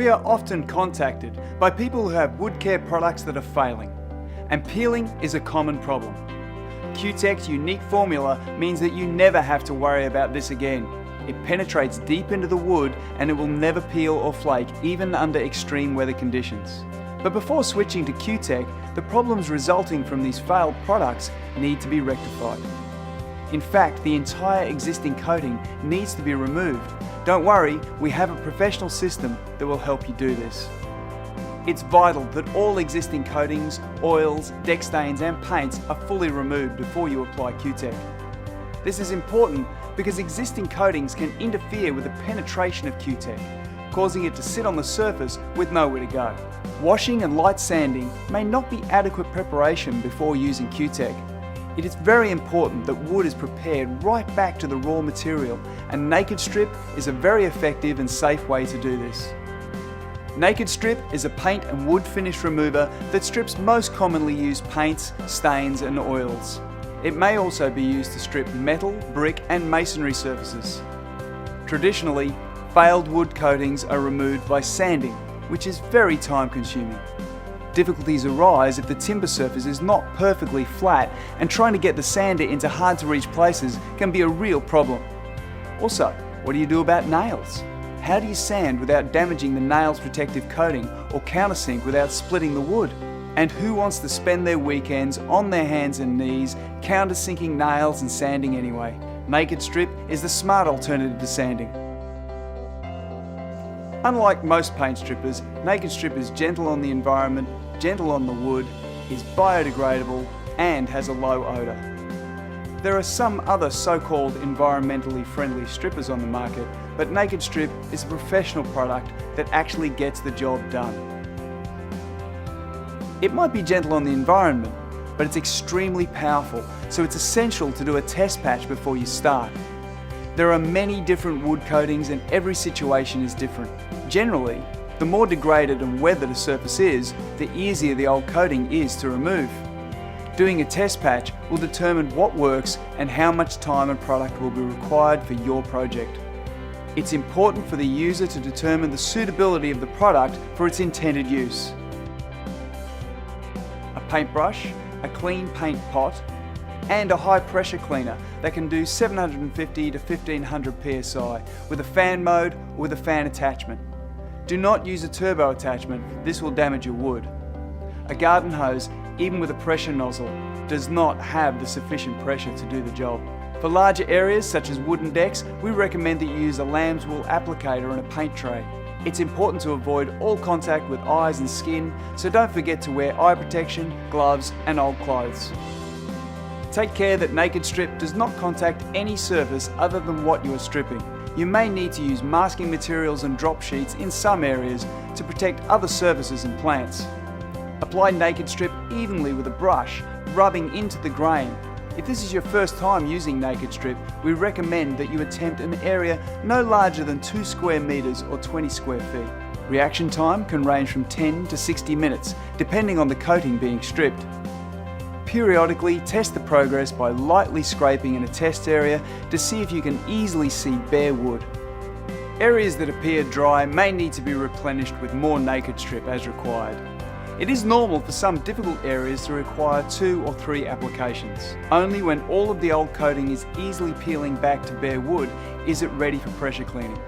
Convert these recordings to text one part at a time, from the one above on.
We are often contacted by people who have wood care products that are failing, and peeling is a common problem. Cutek's unique formula means that you never have to worry about this again. It penetrates deep into the wood and it will never peel or flake even under extreme weather conditions. But before switching to cutek, the problems resulting from these failed products need to be rectified. In fact, the entire existing coating needs to be removed. Don't worry, we have a professional system that will help you do this. It's vital that all existing coatings, oils, deck stains and paints are fully removed before you apply cutek. This is important because existing coatings can interfere with the penetration of cutek, causing it to sit on the surface with nowhere to go. Washing and light sanding may not be adequate preparation before using cutek. It is very important that wood is prepared right back to the raw material, and Naked Strip is a very effective and safe way to do this. Naked Strip is a paint and wood finish remover that strips most commonly used paints, stains and oils. It may also be used to strip metal, brick and masonry surfaces. Traditionally, failed wood coatings are removed by sanding, which is very time consuming. Difficulties arise if the timber surface is not perfectly flat, and trying to get the sander into hard to reach places can be a real problem. Also, what do you do about nails? How do you sand without damaging the nail's protective coating or countersink without splitting the wood? And who wants to spend their weekends on their hands and knees countersinking nails and sanding anyway? Naked Strip is the smart alternative to sanding. Unlike most paint strippers, Naked Strip is gentle on the environment, gentle on the wood, is biodegradable and has a low odour. There are some other so-called environmentally friendly strippers on the market, but Naked Strip is a professional product that actually gets the job done. It might be gentle on the environment, but it's extremely powerful, so it's essential to do a test patch before you start. There are many different wood coatings and every situation is different. Generally, the more degraded and weathered a surface is, the easier the old coating is to remove. Doing a test patch will determine what works and how much time and product will be required for your project. It's important for the user to determine the suitability of the product for its intended use. A paintbrush, a clean paint pot, and a high pressure cleaner that can do 750 to 1500 psi with a fan mode or with a fan attachment. Do not use a turbo attachment, this will damage your wood. A garden hose, even with a pressure nozzle, does not have the sufficient pressure to do the job. For larger areas such as wooden decks, we recommend that you use a lamb's wool applicator and a paint tray. It's important to avoid all contact with eyes and skin, so don't forget to wear eye protection, gloves and old clothes. Take care that Naked Strip does not contact any surface other than what you are stripping. You may need to use masking materials and drop sheets in some areas to protect other surfaces and plants. Apply Naked Strip evenly with a brush, rubbing into the grain. If this is your first time using Naked Strip, we recommend that you attempt an area no larger than 2 square meters or 20 square feet. Reaction time can range from 10 to 60 minutes, depending on the coating being stripped. Periodically test the progress by lightly scraping in a test area to see if you can easily see bare wood. Areas that appear dry may need to be replenished with more Naked Strip as required. It is normal for some difficult areas to require 2 or 3 applications. Only when all of the old coating is easily peeling back to bare wood is it ready for pressure cleaning.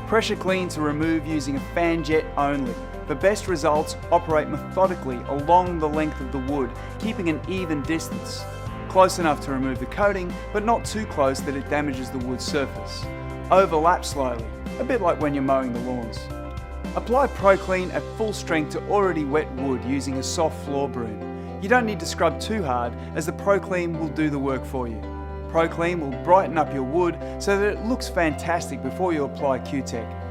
Pressure clean to remove using a fan jet only. For best results, operate methodically along the length of the wood, keeping an even distance. Close enough to remove the coating, but not too close that it damages the wood surface. Overlap slowly, a bit like when you're mowing the lawns. Apply Pro Clean at full strength to already wet wood using a soft floor broom. You don't need to scrub too hard, as the Pro Clean will do the work for you. Pro Clean will brighten up your wood so that it looks fantastic before you apply cutek.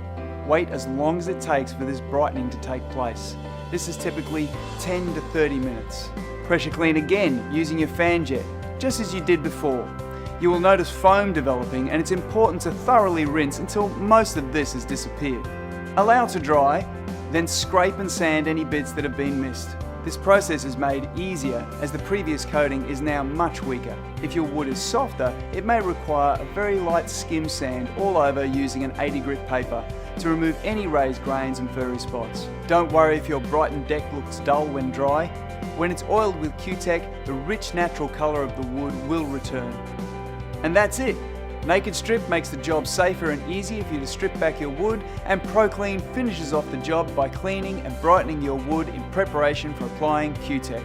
Wait as long as it takes for this brightening to take place. This is typically 10 to 30 minutes. Pressure clean again using your fan jet, just as you did before. You will notice foam developing, and it's important to thoroughly rinse until most of this has disappeared. Allow to dry, then scrape and sand any bits that have been missed. This process is made easier as the previous coating is now much weaker. If your wood is softer, it may require a very light skim sand all over using an 80 grit paper to remove any raised grains and furry spots. Don't worry if your brightened deck looks dull when dry. When it's oiled with cutek, the rich natural colour of the wood will return. And that's it. Naked Strip makes the job safer and easier for you to strip back your wood, and ProClean finishes off the job by cleaning and brightening your wood in preparation for applying cutek.